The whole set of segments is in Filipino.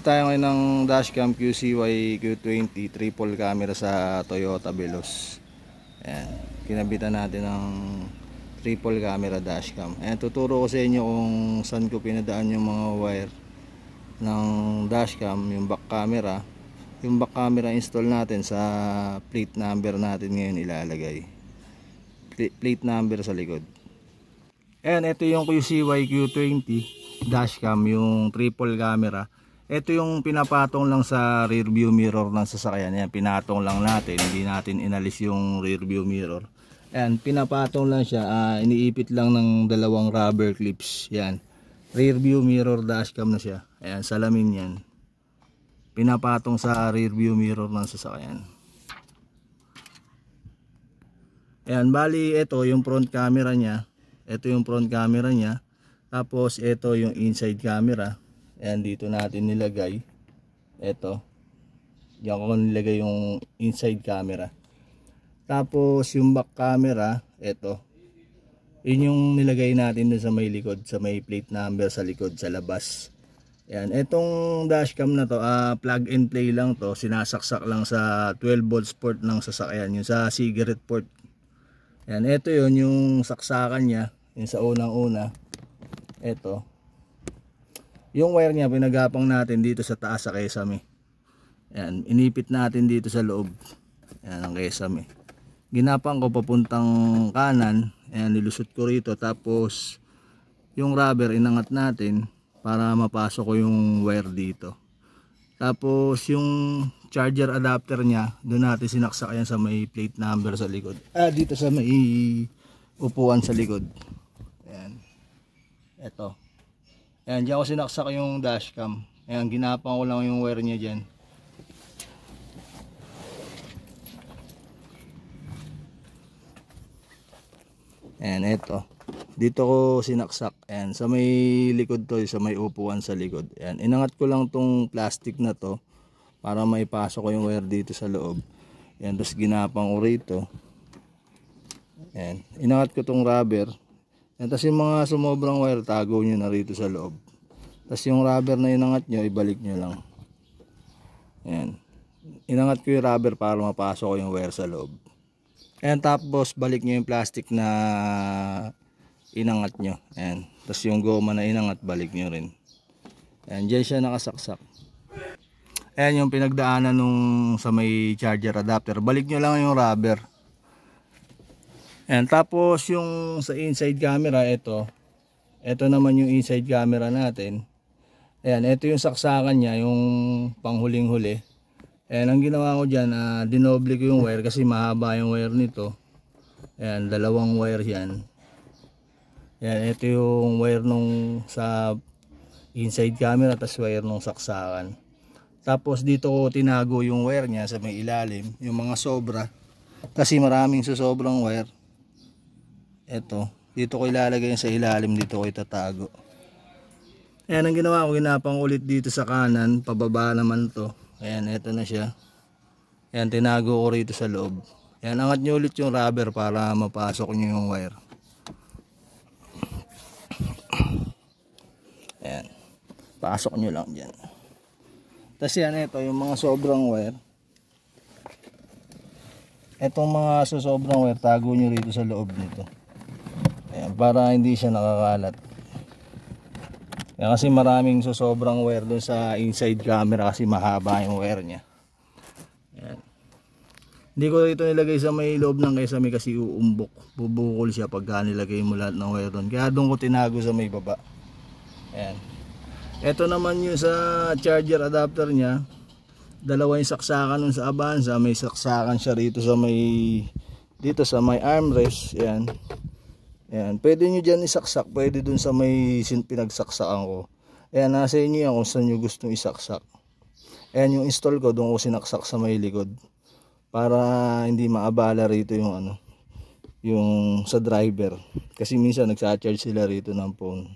Nagkabit tayo ngayon ng dashcam QCY Q20 triple camera sa Toyota Veloz. Ayan, kinabitan natin ng triple camera dashcam. Ayan, tuturo ko sa inyo kung saan ko pinadaan yung mga wire ng dashcam, yung back camera. Yung back camera install natin sa plate number natin ngayon ilalagay. Plate number sa likod. Ayan, ito yung QCY Q20 dashcam, yung triple camera. Ito yung pinapatong lang sa rear view mirror ng sasakyan. Ayan, pinatong lang natin, hindi natin inalis yung rear view mirror. Ayan, pinapatong lang siya, iniipit lang ng dalawang rubber clips. Ayan, rear view mirror dashcam na siya. Ayan, salamin yan. Pinapatong sa rear view mirror ng sasakyan. Ayan, bali ito yung front camera niya. Ito yung front camera niya. Tapos ito yung inside camera. Ayan, dito natin nilagay. Ito. Diyan ko nilagay yung inside camera. Tapos yung back camera, ito. Yun yung nilagay natin dun sa may likod, sa may plate number sa likod, sa labas. Ayan, itong dashcam na to, plug and play lang to. Sinasaksak lang sa 12 volts port ng sasakyan, yung sa cigarette port. Ayan, ito yun yung saksakan niya, yung sa unang-una. Ito. Yung wire niya pinagapang natin dito sa taas sa kesame. Ayan, inipit natin dito sa loob. Ayan ang kesame. Ginapang ko papuntang kanan. Ayan, nilusot ko rito. Tapos yung rubber inangat natin para mapasok ko yung wire dito. Tapos yung charger adapter niya, doon natin sinaksak yan sa may plate number sa likod. Dito sa may upuan sa likod. Ayan. Ito. Ayan, diyan ko sinaksak yung dashcam. Ayan, ginapang ko lang yung wire niya dyan. Ayan, ito. Dito ko sinaksak. Ayan, sa may likod to, sa may upuan sa likod. Ayan, inangat ko lang tong plastic na to para maipasok ko yung wire dito sa loob. Ayan, tapos ginapang ko rito. Ayan, inangat ko tong rubber. Ayan, tapos yung mga sumobrang wire, tago nyo na rito sa loob. Tapos yung rubber na inangat nyo, ibalik nyo lang. Ayan, inangat ko yung rubber para mapasok ko yung wire sa loob. Ayan, tapos balik nyo yung plastic na inangat nyo. Ayan, tapos yung goma na inangat, balik nyo rin. Ayan, dyan siya nakasaksak. Ayan yung pinagdaanan nung sa may charger adapter. Balik nyo lang yung rubber. Ayan, tapos yung sa inside camera, ito naman yung inside camera natin. Ayan, ito yung saksakan niya, yung panghuling huli. Ayan, ang ginawa ko dyan, dinoble ko yung wire kasi mahaba yung wire nito. Ayan, dalawang wire yan. Ayan, ito yung wire nung sa inside camera, tas wire nung saksakan. Tapos dito ko tinago yung wire niya sa may ilalim, yung mga sobra. Kasi maraming susobrang wire. Ito, dito ko ilalagay sa ilalim, dito ko itatago. Ayan, ang ginawa ko, ginapang ulit dito sa kanan, pababa naman to. Ayan, ito na siya. Ayan, tinago ko rito sa loob. Ayan, angat nyo ulit yung rubber para mapasok nyo yung wire. Ayan, pasok nyo lang dyan. Tapos yan, ito yung mga sobrang wire. Itong mga sobrang wire, tago nyo rito sa loob nito. Ayan, para hindi siya nakakalat. Ayan, kasi maraming sobrang wire dun sa inside camera kasi mahaba yung wire nya. Ayan. Hindi ko ito nilagay sa may loob ng kesame kasi uumbok. Bubukol siya pagka nilagay mo lahat ng wire dun. Kaya doon ko tinago sa may baba. Ayan. Ito naman yung sa charger adapter nya. Dalawa yung saksakan nun sa Avanza. May saksakan siya rito sa may, dito sa may armrest. Ayan. Ayan, pwede nyo dyan isaksak, pwede dun sa may pinagsaksakan ko. Ayan, nasa inyo yan kung saan nyo gustong isaksak. Ayan, yung install ko, doon ko sinaksak sa may likod. Para hindi maabala rito yung ano, yung sa driver. Kasi minsan nagsa-charge sila rito ng phone.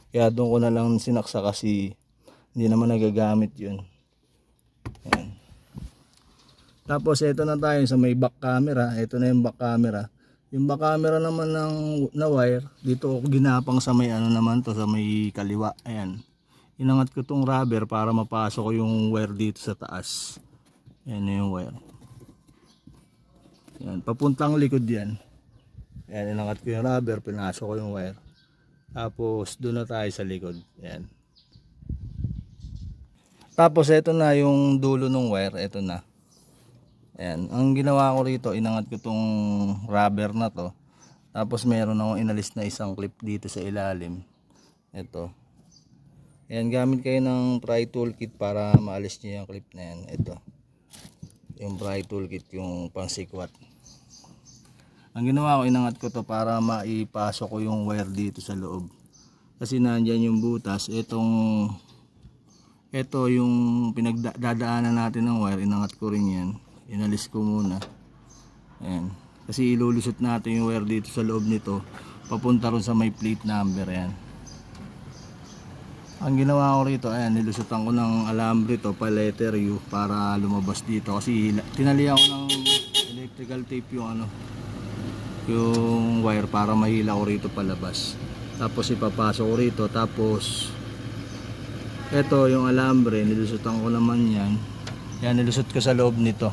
Kaya doon ko na lang sinaksak kasi hindi naman nagagamit yun. Ayan. Tapos ito na tayo sa may back camera. Ito na yung back camera. Yung back camera naman na wire, dito ako ginapang sa may ano naman to, sa may kaliwa. Ayan. inangat ko tong rubber para mapasok ko yung wire dito sa taas. Yan na yung wire. Yan, papuntang likod yan. Yan, inangat ko yung rubber, pinasok ko yung wire. Tapos doon na tayo sa likod. Yan. Tapos ito na yung dulo ng wire, ito na. Ayan, ang ginawa ko rito, inangat ko tong rubber na to. Tapos meron akong inalis na isang clip dito sa ilalim. Ito. Ayan, gamit kayo ng pry toolkit para maalis nyo yung clip na yan. Ito. Yung pry toolkit, yung pangsikwat. Ang ginawa ko, inangat ko to para maipasok ko yung wire dito sa loob. Kasi nandyan yung butas. Ito yung pinagdadaanan natin ng wire, inangat ko rin yan. Inalis ko muna. Ayan. Kasi ilulusot natin yung wire dito sa loob nito. Papunta rin sa may plate number. Ayan. Ang ginawa ko rito, ayan, nilusutan ko ng alambre to, pa letter U, para lumabas dito. Kasi tinalian ko ng electrical tape yung yung wire para mahila ko rito palabas. Tapos ipapasok ko rito. Tapos ito yung alambre, nilusutan ko naman yan. Yan, nilusot ko sa loob nito.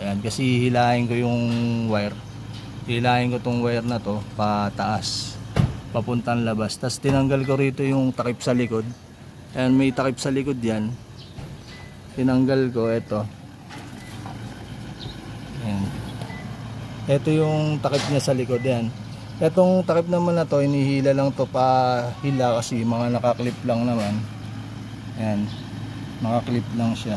Ayan, kasi hilahin ko yung wire. Hilahin ko tong wire na to pataas, papuntang labas. Tapos tinanggal ko rito yung takip sa likod. Ayan, may takip sa likod yan. Tinanggal ko ito. Ayan. Ito yung takip niya sa likod. Yan. Itong takip naman na to, inihila lang to pa hila kasi mga nakaklip lang naman. Ayan, nakaklip lang siya.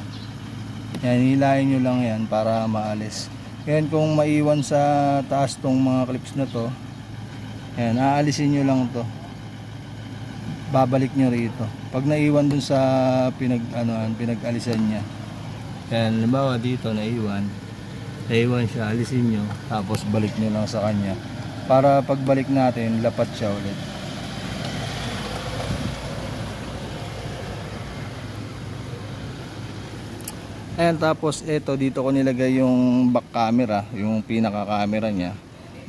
Yan, hilahin nyo lang yan para maalis. Yan, kung maiwan sa taas tong mga clips na to, yan, aalisin nyo lang to. Babalik nyo rito. Pag naiwan dun sa pinag-alisan niya. Yan, halimbawa dito naiwan siya, alisin nyo. Tapos balik nyo lang sa kanya. Para pagbalik natin, lapat siya ulit. Ayan, tapos ito dito ko nilagay yung back camera, yung pinaka camera nya.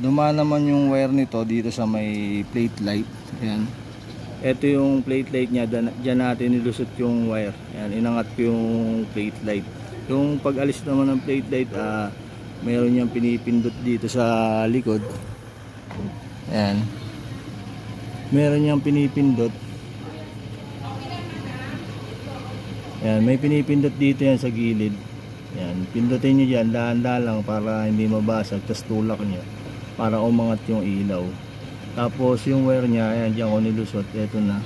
Dumaan naman yung wire nito dito sa may plate light. Ayan. Ito yung plate light nya, dyan natin nilusot yung wire. Ayan, inangat ko yung plate light. Yung pag alis naman ng plate light, meron niyang pinipindot dito sa likod. Ayan. Meron niyang pinipindot. Yan, may pinipindot dito yan sa gilid. Yan, pindutin nyo dyan, dahan-dahan lang para hindi mabasag. Tapos tulak nyo para umangat yung ilaw. Tapos yung wire nya, ayan, dyan ko nilusot. Ito na.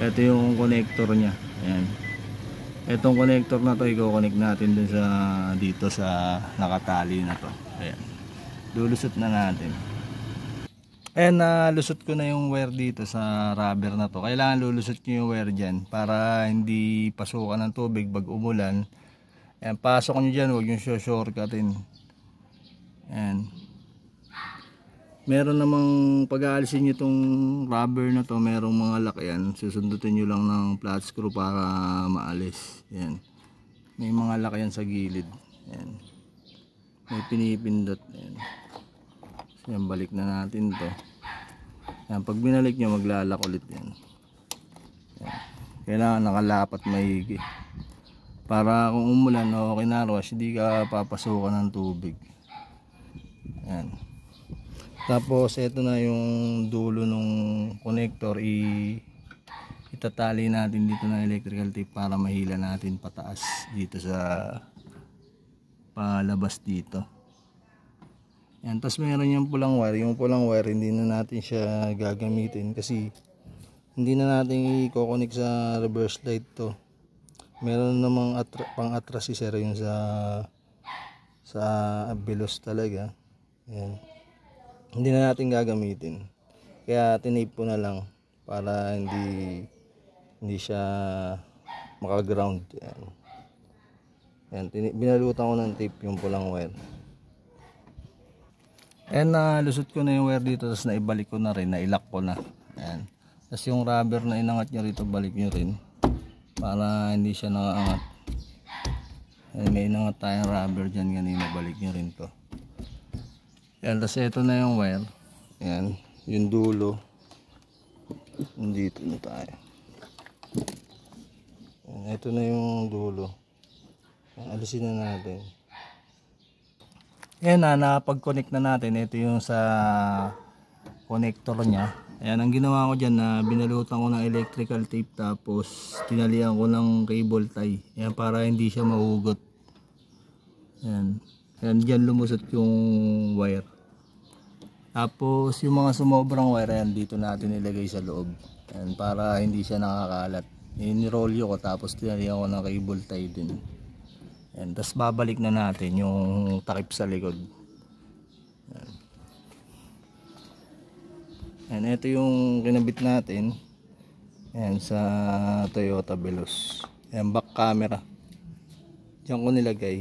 Ito yung connector nya. Ayan. Itong connector na to, i-connect natin dun sa dito sa nakatali na to. Ayan. Lulusot na natin. Ayan, nalusot ko na yung wire dito sa rubber na to. Kailangan lulusot nyo yung wire dyan para hindi pasukan ng tubig pag umulan. Ayan, pasok nyo dyan, huwag nyo shortcutin. Ayan. Meron namang pag-aalisin nyo itong rubber na to, merong mga lock yan. Susundutin nyo lang ng flat screw para maalis. Ayan. May mga lock yan sa gilid. Ayan. May pinipindot. Ayan. Yan, balik na natin to. Yan, pag binalik nyo, maglalak ulit yan. Yan. Kailangan nakalapat maigi para kung umulan o kinarwash, hindi ka papasukan ng tubig. Yan. Tapos ito na yung dulo ng connector, itatali natin dito ng electrical tape para mahila natin pataas dito sa palabas dito. Yan, tapos meron yung pulang wire. Yung pulang wire hindi na natin siya gagamitin kasi hindi na natin i-connect sa reverse light to. Meron namang pang-atras si sir yung sa belos talaga. Yan. Hindi na natin gagamitin. Kaya tinape ko na lang para hindi siya maka-ground. Yan. Yan, binalutan ko ng tape yung pulang wire. And lusot ko na yung wire dito, tapos naibalik ko na rin, nailak ko na. Ayan. Tapos yung rubber na inangat nyo rito, balik nyo rin para hindi siya nakaangat. Ayan, may inangat tayong rubber dyan kanina, balik nyo rin to. Ayan, tapos ito na yung wire. Ayan, yung dulo. Nandito na tayo. Ito na yung dulo. Alisin na natin. Ayan na, napag-connect na natin. Ito yung sa connector niya. Ayan, ang ginawa ko dyan na binalutan ko ng electrical tape tapos tinalian ko ng cable tie. Ayan, para hindi siya mahugot. Ayan. Ayan, dyan lumusot yung wire. Tapos yung mga sumobrang wire, ayan, dito natin ilagay sa loob. Ayan, para hindi siya nakakalat. Nirolyo ko tapos tinalian ko ng cable tie din. Ayan, tapos babalik na natin yung takip sa likod. Ayan. Ayan, ito yung kinabit natin. Ayan, sa Toyota Veloz. Ayan, back camera. Diyan ko nilagay.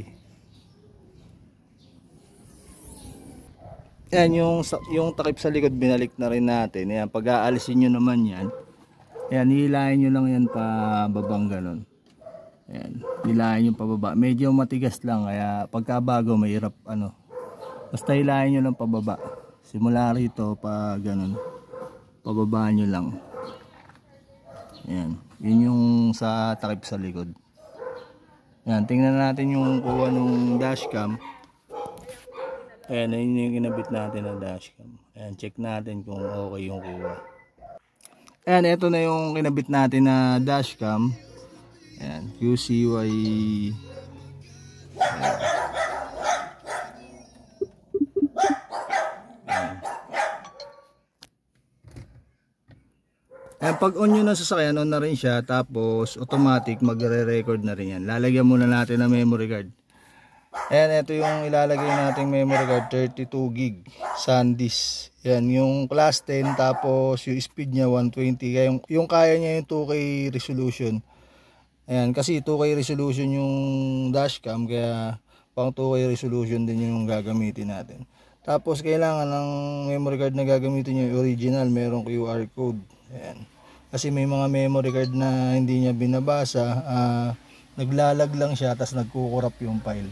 Ayan, yung takip sa likod binalik na rin natin. Ayan, pag aalisin nyo naman yan, ayan, hilahin nyo lang yan pa babang ganon. Ayan, hilahin yung pababa. Medyo matigas lang, kaya pagkabago mahirap ano. Basta hilahin nyo lang pababa. Simula rito pa ganun. Pababaan nyo lang. Ayan, yun yung sa takip sa likod. Ayan, tingnan natin yung kuha ng dashcam. Ayan, yun yung kinabit natin na dashcam. Ayan, check natin kung okay yung kuha. Ayan, ito na yung kinabit natin na dashcam. Ayan, QCY. Ayan. Ayan, pag on nyo na sasakyan, on na rin siya. Tapos automatic magre-record na rin yan. Lalagyan muna natin ng memory card. Ayan, ito yung ilalagay nating memory card, 32 gig SanDisk. Ayan, yung class 10, tapos yung speed niya 120. Kaya yung kaya niya yung 2K resolution. Ayan, kasi 2K resolution yung dashcam, kaya pang 2K resolution din yung gagamitin natin. Tapos kailangan ng memory card na gagamitin nyo original, merong QR code. Ayan. Kasi may mga memory card na hindi niya binabasa, naglalag lang siya, tapos nagkukurap yung file.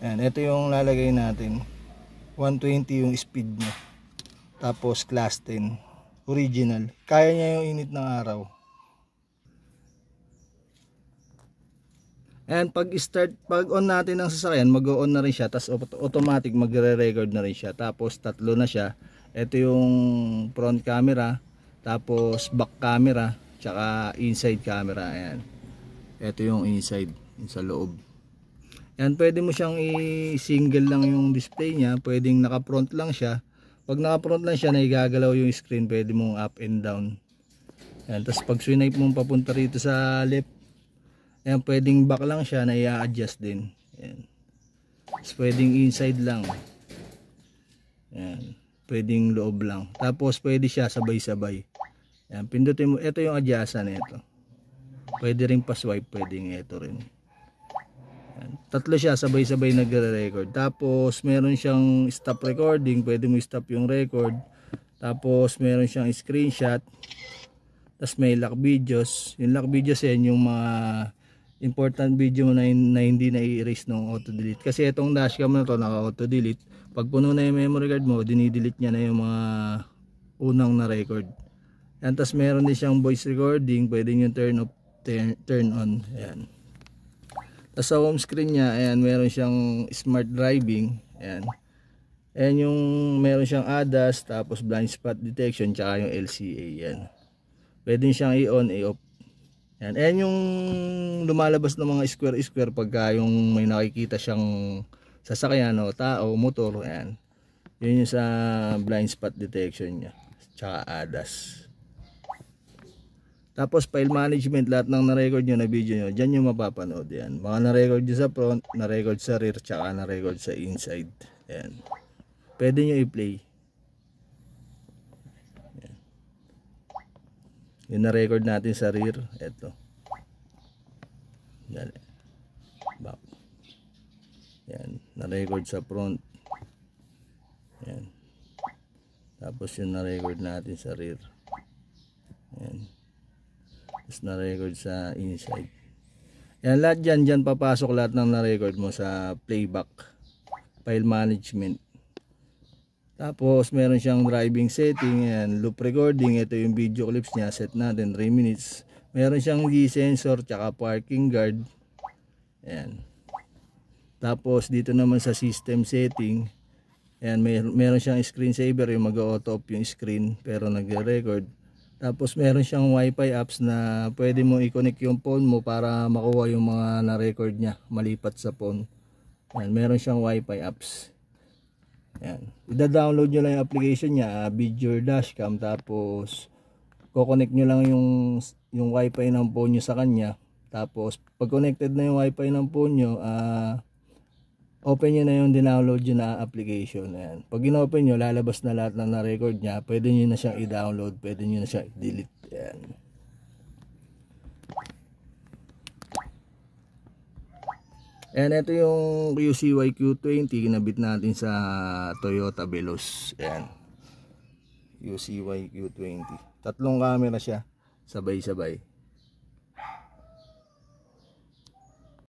Ayan, ito yung lalagay natin. 120 yung speed niya. Tapos class 10. Original. Kaya niya yung init ng araw. And pag on natin ng sasakyan, mag-on na rin siya, tapos automatic magre-record na rin siya. Tapos tatlo na siya. Ito yung front camera, tapos back camera, tsaka inside camera. Ayan. Ito yung inside, yung sa loob. Ayan, pwede mo siyang i-single lang yung display niya, pwedeng naka-front lang siya. Pag naka-front lang siya, naigagalaw yung screen, pwede mong up and down. Ayan, tapos pag swipe mong papunta rito sa left, ayan, pwedeng back lang siya, na i-adjust din. Ayan. Tapos pwedeng inside lang. Ayan, pwedeng loob lang. Tapos pwede siya sabay-sabay. Ayan, pindutin mo, ito yung adjustan nito. Pwede rin pa-swipe, pwedeng ito rin. Ayan. Tatlo siya, sabay-sabay nagre-record. Tapos meron siyang stop recording, pwede mo stop yung record. Tapos meron siyang screenshot. Tapos may lock videos. Yung lock videos yan, yung mga important video mo na hindi na i-erase ng auto-delete. Kasi itong dashcam na to, naka-auto-delete. Pag puno na yung memory card mo, dinidelete niya na yung mga unang na record. Ayan, tapos meron din siyang voice recording, pwede nyo turn off, turn on. Ayan. Tapos sa home screen niya, ayan, meron siyang smart driving. Ayan. Ayan yung meron siyang ADAS, tapos blind spot detection, tsaka yung LCA. Ayan. Pwede siyang i-on, i-off. Ayan. Ayan yung lumalabas ng mga square pagka yung may nakikita siyang sasakyan o tao, motor. Ayan. Yun yung sa blind spot detection niya. Tsaka ADAS. Tapos file management, lahat ng na-record nyo na video nyo, dyan yung mapapanood. Yan. Mga na-record nyo sa front, na-record sa rear, tsaka na-record sa inside. Yan. Pwede nyo i-play. Yan. Yung na-record natin sa rear, eto. Yan. Back. Yan. Na-record sa front. Yan. Tapos yung na-record natin sa rear. Yan. Na-record sa inside. Yan, lahat dyan papasok lahat ng na-record mo sa playback, file management. Tapos meron siyang driving setting, yan, loop recording. Ito yung video clips niya, set natin 3 minutes. Meron siyang G sensor tsaka parking guard. Ayan. Tapos dito naman sa system setting, ayan, meron siyang screensaver, yung mag-auto off yung screen pero nagre-record. Tapos meron siyang wifi apps na pwede mo i-connect yung phone mo para makuha yung mga na-record niya malipat sa phone. Ayan, meron siyang wifi apps. Ayan. Ida-download nyo lang yung application niya, Video Dashcam, tapos ko-connect nyo lang yung wifi ng phone nyo sa kanya. Tapos pag connected na yung wifi ng phone nyo, open nyo na yung dinownload nyo na application. Ayan. Pag in-open nyo, lalabas na lahat ng na-record nya. Pwede nyo na siyang i-download, pwede nyo na siyang i-delete. Ayan. And ito yung QCY Q20, kinabit natin sa Toyota Veloz. Ayan. QCY Q20. Tatlong camera siya, sabay-sabay.